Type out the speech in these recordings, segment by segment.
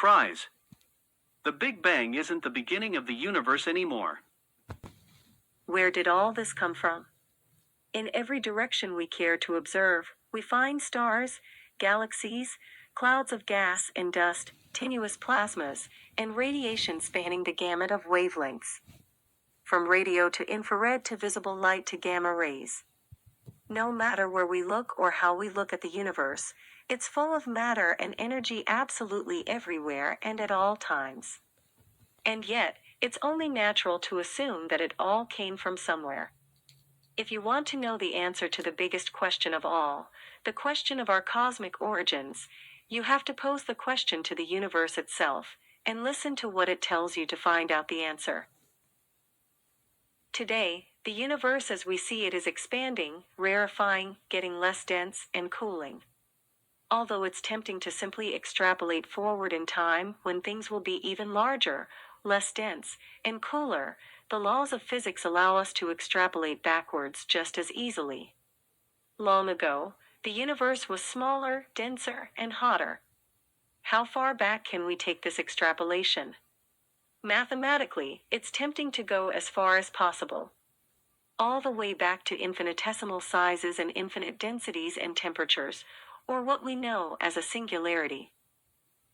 Surprise! The Big Bang isn't the beginning of the universe anymore. Where did all this come from? In every direction we care to observe, we find stars, galaxies, clouds of gas and dust, tenuous plasmas, and radiation spanning the gamut of wavelengths. From radio to infrared to visible light to gamma rays. No matter where we look or how we look at the universe, it's full of matter and energy absolutely everywhere and at all times. And yet, it's only natural to assume that it all came from somewhere. If you want to know the answer to the biggest question of all, the question of our cosmic origins, you have to pose the question to the universe itself, and listen to what it tells you to find out the answer. Today, the universe as we see it is expanding, rarefying, getting less dense, and cooling. Although it's tempting to simply extrapolate forward in time when things will be even larger, less dense, and cooler, the laws of physics allow us to extrapolate backwards just as easily. Long ago, the universe was smaller, denser, and hotter. How far back can we take this extrapolation? Mathematically, it's tempting to go as far as possible. All the way back to infinitesimal sizes and infinite densities and temperatures, or what we know as a singularity.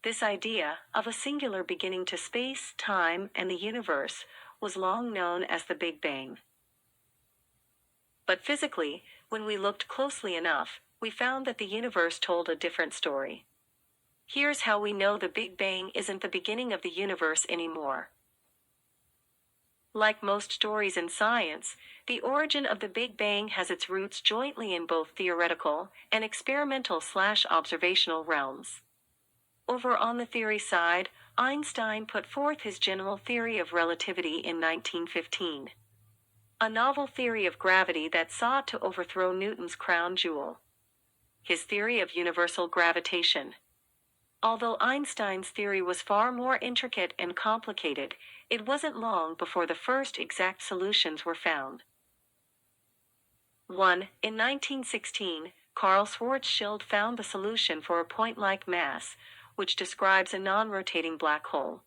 This idea of a singular beginning to space, time, and the universe was long known as the Big Bang. But physically, when we looked closely enough, we found that the universe told a different story. Here's how we know the Big Bang isn't the beginning of the universe anymore. Like most stories in science, the origin of the Big Bang has its roots jointly in both theoretical and experimental/observational realms. Over on the theory side, Einstein put forth his general theory of relativity in 1915. A novel theory of gravity that sought to overthrow Newton's crown jewel. His theory of universal gravitation. Although Einstein's theory was far more intricate and complicated, it wasn't long before the first exact solutions were found. 1. In 1916, Karl Schwarzschild found the solution for a point-like mass, which describes a non-rotating black hole.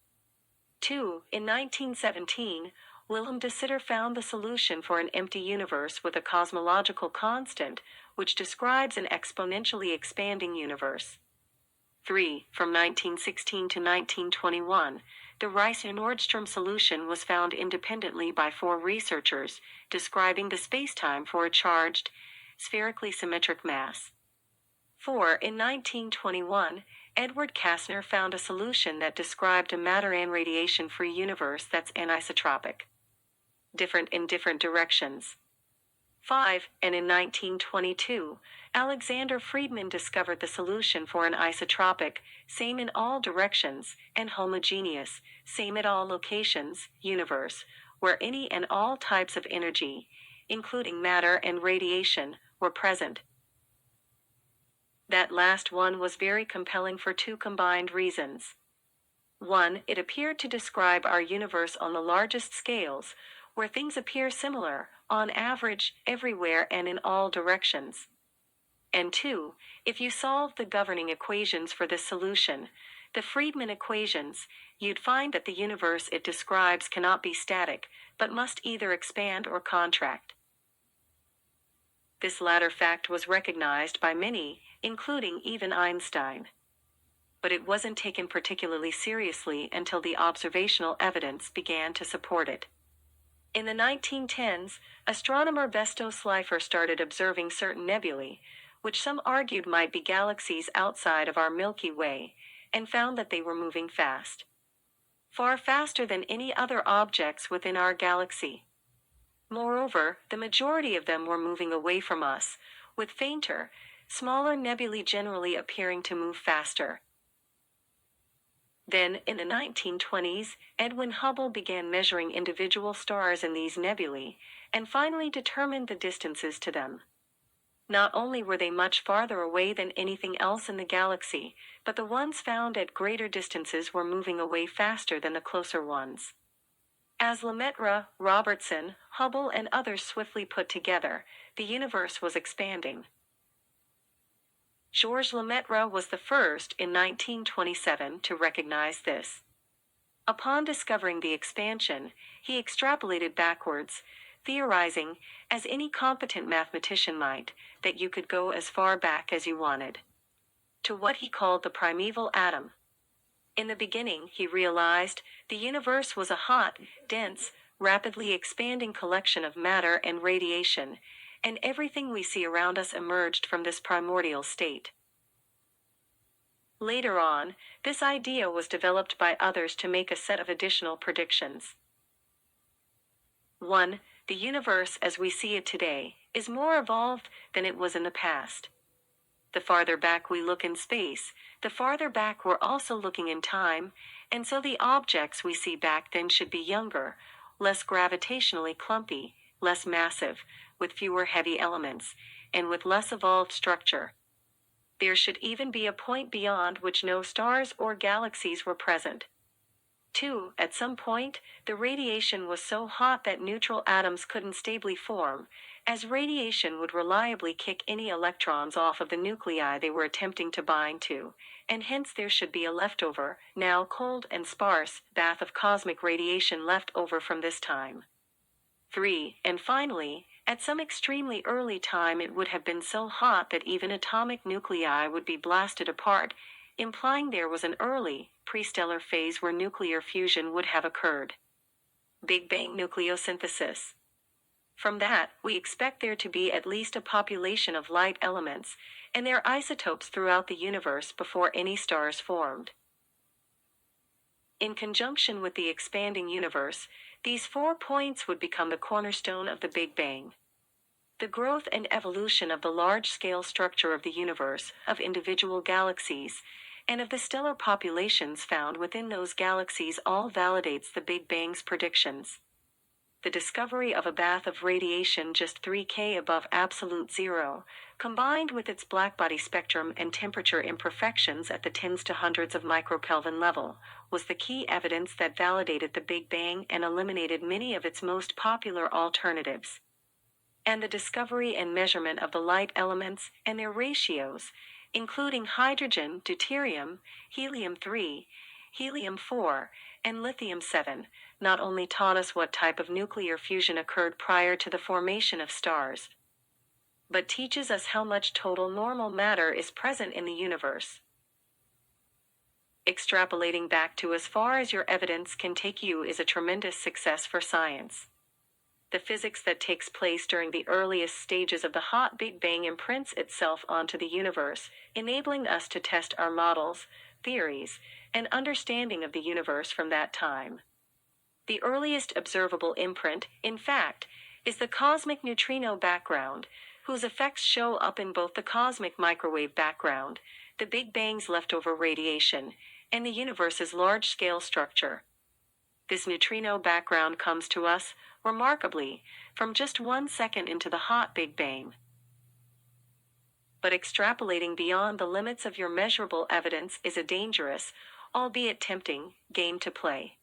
2. In 1917, Willem de Sitter found the solution for an empty universe with a cosmological constant, which describes an exponentially expanding universe. 3. From 1916 to 1921, the Rice-Nordstrom solution was found independently by 4 researchers, describing the spacetime for a charged, spherically symmetric mass. 4. In 1921, Edward Kastner found a solution that described a matter and radiation-free universe that's anisotropic. Different in different directions. 5. And in 1922, Alexander Friedmann discovered the solution for an isotropic, same in all directions, and homogeneous, same at all locations, universe, where any and all types of energy, including matter and radiation, were present. That last one was very compelling for 2 combined reasons. 1. It appeared to describe our universe on the largest scales, where things appear similar, on average, everywhere and in all directions. And 2. If you solved the governing equations for this solution, the Friedmann equations, you'd find that the universe it describes cannot be static, but must either expand or contract. This latter fact was recognized by many, including even Einstein. But it wasn't taken particularly seriously until the observational evidence began to support it. In the 1910s, astronomer Vesto Slipher started observing certain nebulae, which some argued might be galaxies outside of our Milky Way, and found that they were moving fast. Far faster than any other objects within our galaxy. Moreover, the majority of them were moving away from us, with fainter, smaller nebulae generally appearing to move faster. Then, in the 1920s, Edwin Hubble began measuring individual stars in these nebulae, and finally determined the distances to them. Not only were they much farther away than anything else in the galaxy, but the ones found at greater distances were moving away faster than the closer ones. As Lemaitre, Robertson, Hubble, and others swiftly put together, the universe was expanding. Georges Lemaitre was the first in 1927 to recognize this. Upon discovering the expansion, he extrapolated backwards, theorizing, as any competent mathematician might, that you could go as far back as you wanted, to what he called the primeval atom. In the beginning, he realized, the universe was a hot, dense, rapidly expanding collection of matter and radiation, and everything we see around us emerged from this primordial state. Later on, this idea was developed by others to make a set of additional predictions. 1. The universe as we see it today is more evolved than it was in the past. The farther back we look in space, the farther back we're also looking in time, and so the objects we see back then should be younger, less gravitationally clumpy, less massive, with fewer heavy elements, and with less evolved structure. There should even be a point beyond which no stars or galaxies were present. 2. At some point, the radiation was so hot that neutral atoms couldn't stably form, as radiation would reliably kick any electrons off of the nuclei they were attempting to bind to, and hence there should be a leftover, now cold and sparse, bath of cosmic radiation left over from this time. 3. And finally, at some extremely early time it would have been so hot that even atomic nuclei would be blasted apart, implying there was an early, prestellar phase where nuclear fusion would have occurred. Big Bang nucleosynthesis. From that, we expect there to be at least a population of light elements, and their isotopes throughout the universe before any stars formed. In conjunction with the expanding universe, these 4 points would become the cornerstone of the Big Bang. The growth and evolution of the large-scale structure of the universe, of individual galaxies, and of the stellar populations found within those galaxies all validates the Big Bang's predictions. The discovery of a bath of radiation just 3K above absolute zero, combined with its blackbody spectrum and temperature imperfections at the tens to hundreds of microkelvin level, was the key evidence that validated the Big Bang and eliminated many of its most popular alternatives. And the discovery and measurement of the light elements and their ratios, including hydrogen, deuterium, helium-3, helium-4, and lithium-7, not only taught us what type of nuclear fusion occurred prior to the formation of stars, but teaches us how much total normal matter is present in the universe. Extrapolating back to as far as your evidence can take you is a tremendous success for science. The physics that takes place during the earliest stages of the hot Big Bang imprints itself onto the universe, enabling us to test our models, theories, and understanding of the universe from that time. The earliest observable imprint, in fact, is the cosmic neutrino background, whose effects show up in both the cosmic microwave background, the Big Bang's leftover radiation, and the universe's large-scale structure. This neutrino background comes to us, remarkably, from just 1 second into the hot Big Bang. But extrapolating beyond the limits of your measurable evidence is a dangerous, albeit tempting, game to play.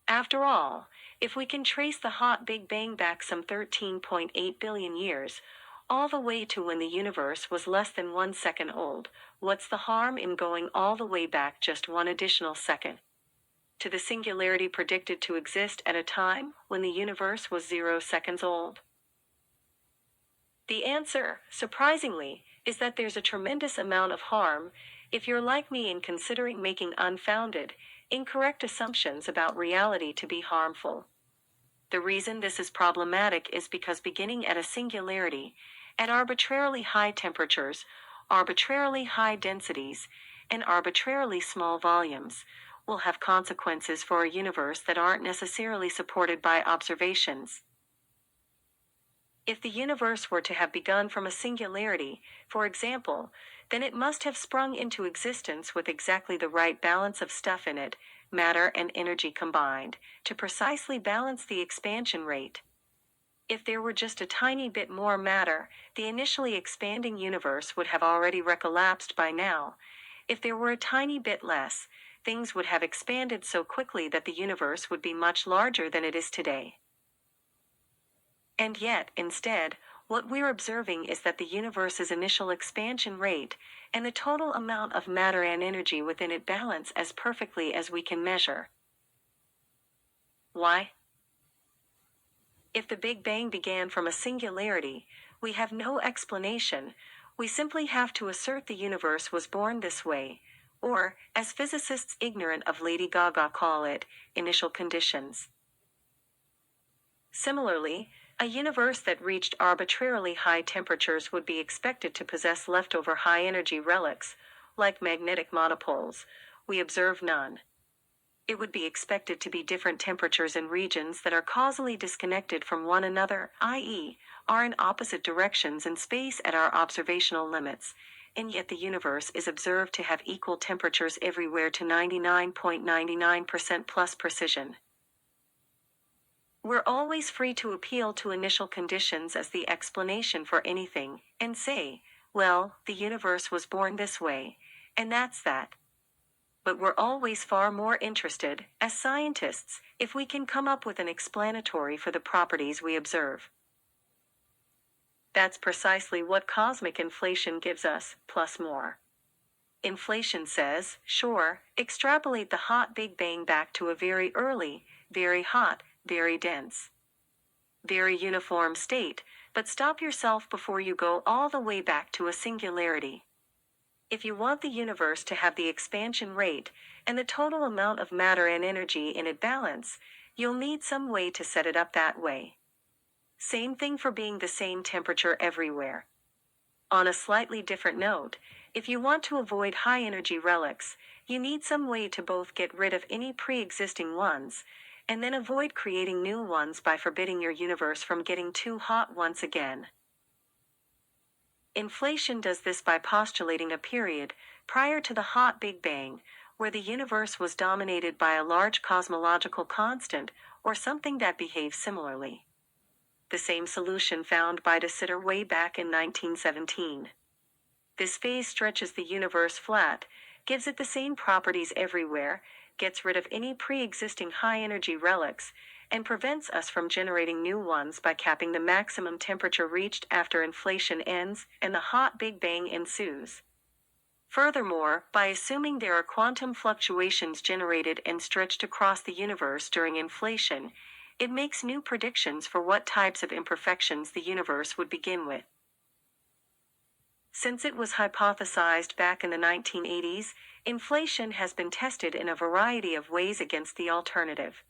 After all, if we can trace the hot Big Bang back some 13.8 billion years, all the way to when the universe was less than 1 second old, what's the harm in going all the way back just 1 additional second? To the singularity predicted to exist at a time when the universe was 0 seconds old? The answer, surprisingly, is that there's a tremendous amount of harm if you're like me in considering making unfounded, incorrect assumptions about reality to be harmful. The reason this is problematic is because beginning at a singularity, at arbitrarily high temperatures, arbitrarily high densities, and arbitrarily small volumes, will have consequences for a universe that aren't necessarily supported by observations. If the universe were to have begun from a singularity, for example, then it must have sprung into existence with exactly the right balance of stuff in it, matter and energy combined, to precisely balance the expansion rate. If there were just a tiny bit more matter, the initially expanding universe would have already recollapsed by now. If there were a tiny bit less, things would have expanded so quickly that the universe would be much larger than it is today. And yet, instead, What we're observing is that the universe's initial expansion rate and the total amount of matter and energy within it balance as perfectly as we can measure. Why? If the Big Bang began from a singularity, we have no explanation. We simply have to assert the universe was born this way, or, as physicists ignorant of Lady Gaga call it, initial conditions. Similarly, a universe that reached arbitrarily high temperatures would be expected to possess leftover high-energy relics, like magnetic monopoles. We observe none. It would be expected to be different temperatures in regions that are causally disconnected from one another, i.e., are in opposite directions in space at our observational limits, and yet the universe is observed to have equal temperatures everywhere to 99.99% plus precision. We're always free to appeal to initial conditions as the explanation for anything, and say, well, the universe was born this way, and that's that. But we're always far more interested, as scientists, if we can come up with an explanatory for the properties we observe. That's precisely what cosmic inflation gives us, plus more. Inflation says, sure, extrapolate the hot Big Bang back to a very early, very hot, very dense, very uniform state, but stop yourself before you go all the way back to a singularity. If you want the universe to have the expansion rate and the total amount of matter and energy in it balance, you'll need some way to set it up that way. Same thing for being the same temperature everywhere. On a slightly different note, if you want to avoid high-energy relics, you need some way to both get rid of any pre-existing ones and then avoid creating new ones by forbidding your universe from getting too hot once again. Inflation does this by postulating a period prior to the hot Big Bang, where the universe was dominated by a large cosmological constant or something that behaves similarly. The same solution found by de Sitter way back in 1917. This phase stretches the universe flat, gives it the same properties everywhere, gets rid of any pre-existing high-energy relics, and prevents us from generating new ones by capping the maximum temperature reached after inflation ends and the hot Big Bang ensues. Furthermore, by assuming there are quantum fluctuations generated and stretched across the universe during inflation, it makes new predictions for what types of imperfections the universe would begin with. Since it was hypothesized back in the 1980s, inflation has been tested in a variety of ways against the alternative.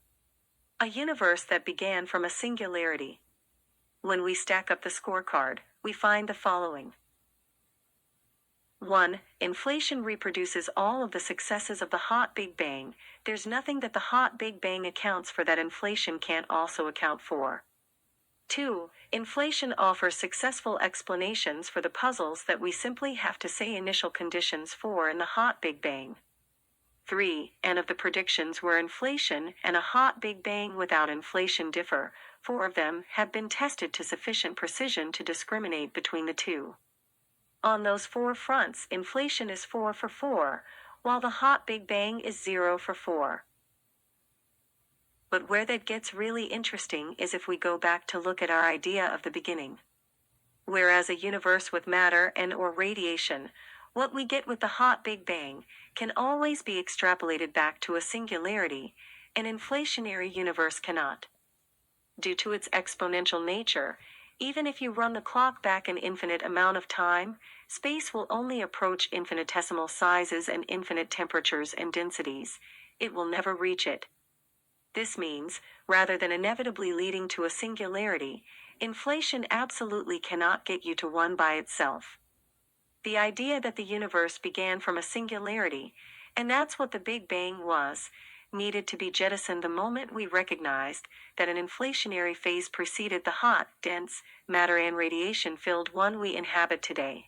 A universe that began from a singularity. When we stack up the scorecard, we find the following. 1. Inflation reproduces all of the successes of the hot Big Bang. There's nothing that the hot Big Bang accounts for that inflation can't also account for. 2. Inflation offers successful explanations for the puzzles that we simply have to say initial conditions for in the hot Big Bang. 3. And of the predictions where inflation and a hot Big Bang without inflation differ, 4 of them have been tested to sufficient precision to discriminate between the two. On those 4 fronts, inflation is 4 for 4, while the hot Big Bang is 0 for 4. But where that gets really interesting is if we go back to look at our idea of the beginning. Whereas a universe with matter and or radiation, what we get with the hot Big Bang can always be extrapolated back to a singularity, an inflationary universe cannot. Due to its exponential nature, even if you run the clock back an infinite amount of time, space will only approach infinitesimal sizes and infinite temperatures and densities. It will never reach it. This means, rather than inevitably leading to a singularity, inflation absolutely cannot get you to one by itself. The idea that the universe began from a singularity, and that's what the Big Bang was, needed to be jettisoned the moment we recognized that an inflationary phase preceded the hot, dense, matter and radiation-filled one we inhabit today.